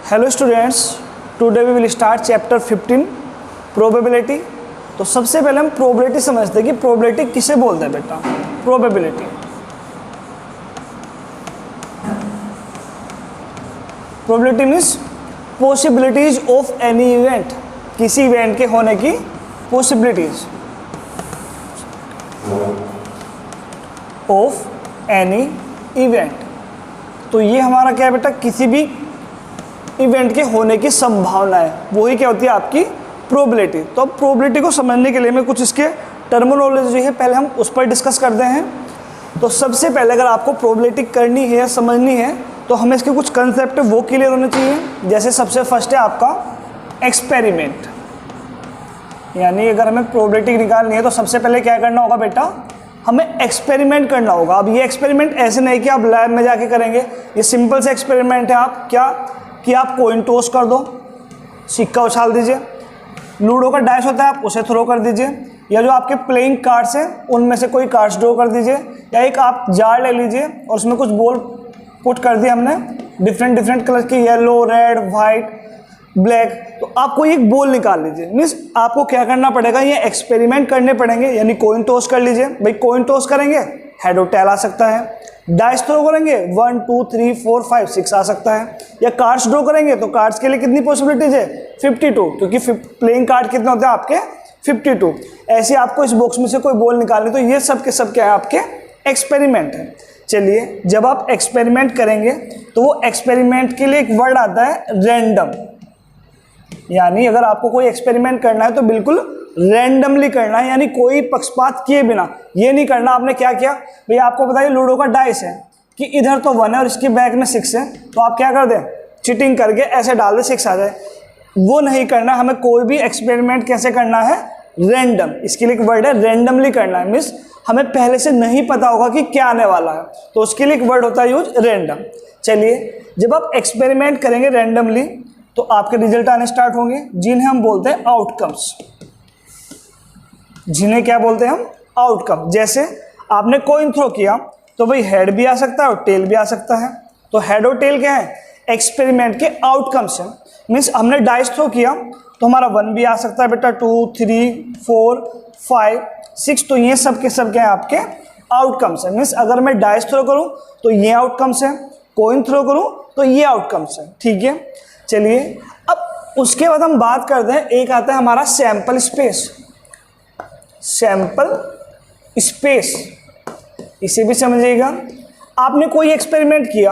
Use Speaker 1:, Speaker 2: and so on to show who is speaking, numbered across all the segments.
Speaker 1: Hello students, today we will start chapter 15 probability. तो सबसे पहले हम प्रोबेबिलिटी समझते हैं कि प्रोबेबिलिटी किसे बोलते हैं बेटा। Probability probability means possibilities of any event, किसी इवेंट के होने की पॉसिबिलिटीज ऑफ एनी इवेंट। तो ये हमारा क्या है बेटा, किसी भी इवेंट के होने की संभावना है, वही क्या होती है आपकी प्रोबेबिलिटी। तो अब प्रोबेबिलिटी को समझने के लिए मैं कुछ इसके टर्मिनोलॉजी है पहले हम उस पर डिस्कस करते हैं। तो सबसे पहले अगर आपको प्रोबेबिलिटी करनी है या समझनी है तो हमें इसके कुछ कंसेप्ट वो क्लियर होने चाहिए। जैसे सबसे फर्स्ट है आपका एक्सपेरिमेंट, यानी अगर हमें प्रोबेबिलिटी निकालनी है तो सबसे पहले क्या करना होगा बेटा, हमें एक्सपेरिमेंट करना होगा। अब ये एक्सपेरिमेंट ऐसे नहीं कि आप लैब में जाके करेंगे, ये सिंपल से एक्सपेरिमेंट है। आप क्या कि आप कोइन टॉस कर दो, सिक्का उछाल दीजिए, लूडो का डाइस होता है आप उसे थ्रो कर दीजिए, या जो आपके प्लेइंग कार्ड्स हैं उनमें से कोई कार्ड्स ड्रॉ कर दीजिए, या एक आप जार ले लीजिए और उसमें कुछ बॉल पुट कर दिए हमने डिफरेंट कलर के, येलो, रेड, वाइट, ब्लैक। तो आपको एक बॉल निकाल लीजिए। मीन्स आपको क्या करना पड़ेगा, ये एक्सपेरिमेंट करने पड़ेंगे। यानी कोइन टॉस कर लीजिए, भाई कोइन टॉस करेंगे हेड और टेल आ सकता है, डाइस थ्रो करेंगे 1 2 3 4 5 6 आ सकता है, या कार्ड्स ड्रॉ करेंगे तो कार्ड्स के लिए कितनी पॉसिबिलिटीज है 52, क्योंकि प्लेइंग कार्ड कितने होते हैं आपके 52। ऐसे आपको इस बॉक्स में से कोई बॉल निकालनी, तो ये सब के सब क्या है आपके एक्सपेरिमेंट है। चलिए, जब आप एक्सपेरिमेंट करेंगे तो वो एक्सपेरिमेंट के लिए एक वर्ड आता है रैंडम। यानी अगर आपको कोई एक्सपेरिमेंट करना है तो बिल्कुल रैंडमली करना है, यानी कोई पक्षपात किए बिना। ये नहीं करना आपने क्या किया, भैया आपको बताइए लूडो का डाइस है कि इधर तो 1 है और इसके बैक में 6 है, तो आप क्या कर दें, चीटिंग करके ऐसे डाल दे 6 आ जाए। वो नहीं करना। हमें कोई भी एक्सपेरिमेंट कैसे करना है, रैंडम। इसके लिए एक वर्ड है रैंडमली करना है। मीन्स हमें पहले से नहीं पता होगा कि क्या आने वाला है, तो उसके लिए एक वर्ड होता है यूज रैंडम। चलिए, जब आप एक्सपेरिमेंट करेंगे रैंडमली तो आपके रिजल्ट आने स्टार्ट होंगे, जिन्हें हम बोलते हैं आउटकम्स। जिन्हें क्या बोलते हैं हम, आउटकम। जैसे आपने कॉइन थ्रो किया तो भाई हेड भी आ सकता है और टेल भी आ सकता है। तो हेड और टेल क्या है, एक्सपेरिमेंट के आउटकम्स हैं। मीन्स हमने डाइस थ्रो किया तो हमारा 1 भी आ सकता है बेटा, 2 3 4 5 6, तो ये सब के सब क्या है आपके आउटकम्स है। मीन्स अगर मैं डाइस थ्रो करूं तो ये आउटकम्स है, कॉइन थ्रो करूं तो ये आउटकम्स है। ठीक है, चलिए अब उसके बाद हम बात करते हैं, एक आता है हमारा सैंपल स्पेस। सैंपल स्पेस, इसे भी समझिएगा। आपने कोई एक्सपेरिमेंट किया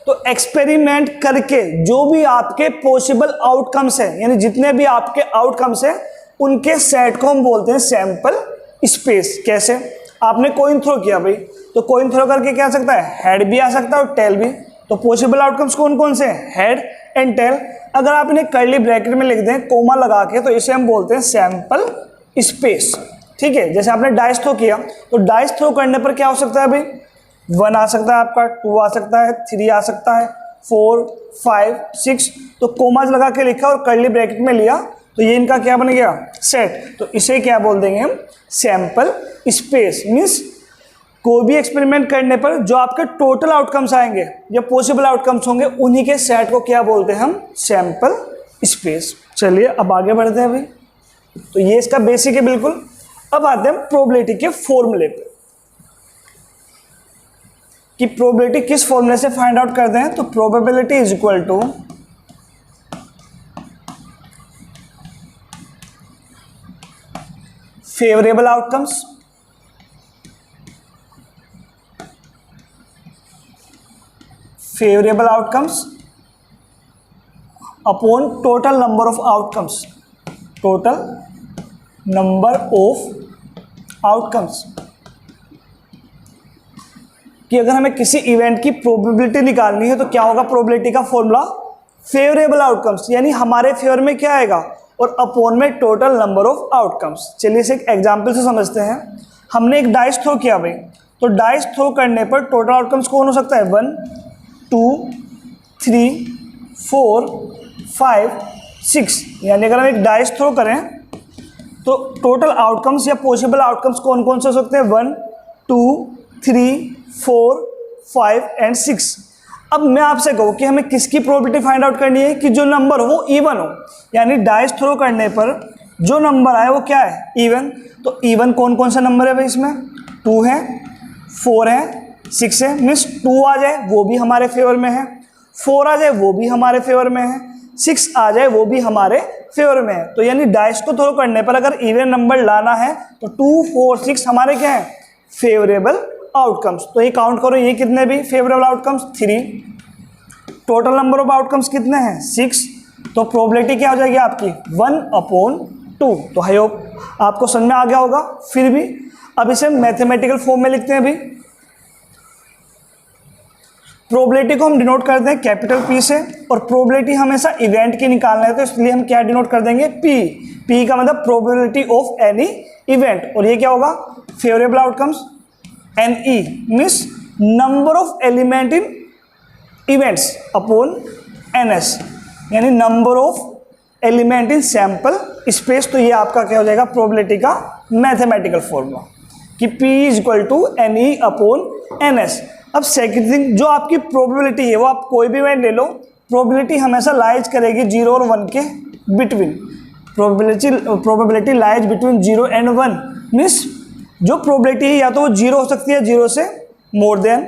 Speaker 1: तो एक्सपेरिमेंट करके जो भी आपके पॉसिबल आउटकम्स हैं, यानी जितने भी आपके आउटकम्स हैं उनके सेट को हम बोलते हैं सैंपल स्पेस। कैसे, आपने कॉइन थ्रो किया भाई, तो कॉइन थ्रो करके क्या आ सकता है, हेड भी आ सकता है और टेल भी। तो पॉसिबल आउटकम्स कौन कौन से हैं, हेड एंड टेल। अगर आप इन्हें कर्ली ब्रैकेट में लिख दें कोमा लगा के, तो इसे हम बोलते हैं सैंपल स्पेस। ठीक है, जैसे आपने डाइस थ्रो किया तो डाइस थ्रो करने पर क्या हो सकता है भाई, 1 आ सकता है आपका, 2 आ सकता है, 3 आ सकता है, 4 5 6। तो कोमाज लगा के लिखा और कर्ली ब्रैकेट में लिया तो ये इनका क्या बन गया, सेट। तो इसे क्या बोल देंगे हम, सैंपल स्पेस। मीन्स कोई भी एक्सपेरिमेंट करने पर जो आपके टोटल आउटकम्स आएंगे या पॉसिबल आउटकम्स होंगे, उन्हीं के सेट को क्या बोलते हैं हम, सैंपल स्पेस। चलिए अब आगे बढ़ते हैं भाई। तो ये इसका बेसिक है बिल्कुल। अब आते हैं प्रोबेबिलिटी के फॉर्मूले पे कि प्रोबेबिलिटी किस फॉर्मूले से फाइंड आउट करते हैं। तो probability is equal to favourable outcomes upon total number of outcomes, total number of outcomes. कि अगर हमें किसी इवेंट की प्रोबेबिलिटी निकालनी है तो क्या होगा, प्रोबेबिलिटी का फॉर्मूला फेवरेबल आउटकम्स, यानी हमारे फेवर में क्या आएगा, और अपॉन में टोटल नंबर ऑफ आउटकम्स। चलिए इसे एक एग्जांपल से समझते हैं। हमने एक डाइस थ्रो किया भाई, तो डाइस थ्रो करने पर टोटल आउटकम्स कौन हो सकता है, 1 2 3 4 5 6। यानी अगर हम एक डाइस थ्रो करें तो टोटल आउटकम्स या पॉसिबल आउटकम्स कौन कौन से हो सकते हैं, 1 2 3 4 5 एंड 6। अब मैं आपसे कहूँ कि हमें किसकी प्रोबेबिलिटी फाइंड आउट करनी है कि जो नंबर हो वो इवन हो, यानी डाइस थ्रो करने पर जो नंबर आए वो क्या है, इवन। तो इवन कौन कौन सा नंबर है भाई, इसमें 2 है, 4 है, 6 है। मीन्स 2 आ जाए वो भी हमारे फेवर में है, 4 आ जाए वो भी हमारे फेवर में है, 6 आ जाए वो भी हमारे फेवर में है। तो यानी डाइस को थ्रो करने पर अगर इवन नंबर लाना है तो 2, 4, 6 हमारे क्या है, फेवरेबल आउटकम्स। तो ये काउंट करो, ये कितने भी favourable outcomes, 3। Total number of outcomes कितने हैं, 6। तो प्रोबेबिलिटी क्या हो जाएगी आपकी, 1/2। तो आई होप आपको समझ में आ गया होगा। फिर भी अब इसे मैथमेटिकल फॉर्म में लिखते हैं अभी। प्रोबेबिलिटी को हम डिनोट करते हैं कैपिटल P से, और प्रोबेबिलिटी हमेशा इवेंट की निकालना है तो इसलिए हम क्या डिनोट कर देंगे, P का मतलब प्रोबेबिलिटी ऑफ एनी इवेंट। और ये क्या होगा, favourable outcomes. NE means number of element in events upon NS, यानी number of element in sample space. तो ये आपका क्या हो जाएगा, प्रोबेबिलिटी का मैथमेटिकल फॉर्मूला कि P = NE अपॉन NS। अब सेकंड थिंग, जो आपकी प्रोबेबिलिटी है वो आप कोई भी इवेंट ले लो, प्रोबेबिलिटी हमेशा लाइज करेगी 0 और 1 के between. Probability lies between 0 and 1 means जो प्रोबेबिलिटी है या तो वो 0 हो सकती है 0 से मोर देन,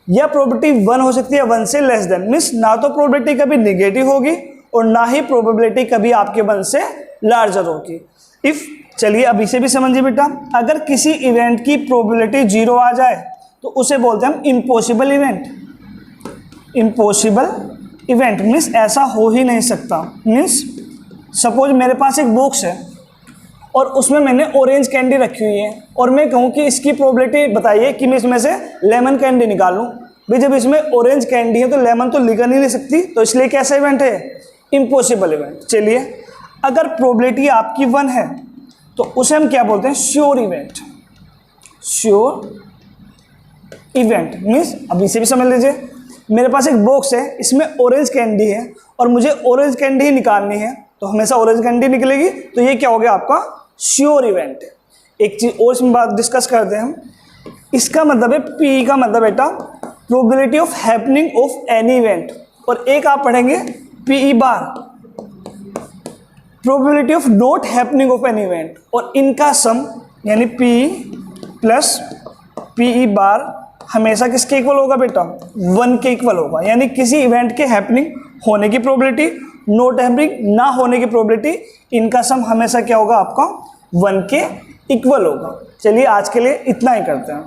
Speaker 1: या प्रोबेबिलिटी 1 हो सकती है 1 से लेस देन। मीन्स ना तो प्रोबेबिलिटी कभी निगेटिव होगी और ना ही प्रोबेबिलिटी कभी आपके 1 से लार्जर होगी। इफ चलिए अब इसे भी समझिए बेटा, अगर किसी इवेंट की प्रोबेबिलिटी 0 आ जाए तो उसे बोलते हैं हम impossible event. Impossible event means ऐसा हो ही नहीं सकता। मीन्स सपोज मेरे पास एक बॉक्स है और उसमें मैंने ऑरेंज कैंडी रखी हुई है और मैं कहूँ कि इसकी प्रोबेबिलिटी बताइए कि मैं इसमें से लेमन कैंडी निकालूँ। भाई जब इसमें ऑरेंज कैंडी है तो लेमन तो निकल ही नहीं सकती, तो इसलिए कैसा इवेंट है, इम्पॉसिबल इवेंट। चलिए अगर प्रोबेबिलिटी आपकी 1 है तो उसे हम क्या बोलते हैं, sure event. Sure event means अब इसे भी समझ लीजिए, मेरे पास एक बॉक्स है, इसमें ऑरेंज कैंडी है और मुझे ऑरेंज कैंडी ही निकालनी है, तो हमेशा ऑरेंज कैंडी निकलेगी। तो ये क्या हो गया आपका श्योर इवेंट है। एक चीज़ और इसमें बात डिस्कस करते हैं हम, इसका मतलब है P का मतलब बेटा probability of happening of any event, और एक आप पढ़ेंगे PE bar probability of not happening of any event, और इनका सम यानी P प्लस PE बार हमेशा किसके इक्वल होगा बेटा, 1 के इक्वल होगा। यानी किसी इवेंट के हैपनिंग होने की प्रोबेबिलिटी, नॉट हैपनिंग ना होने की प्रोबेबिलिटी, इनका सम हमेशा क्या होगा आपका 1 के इक्वल होगा। चलिए आज के लिए इतना ही करते हैं।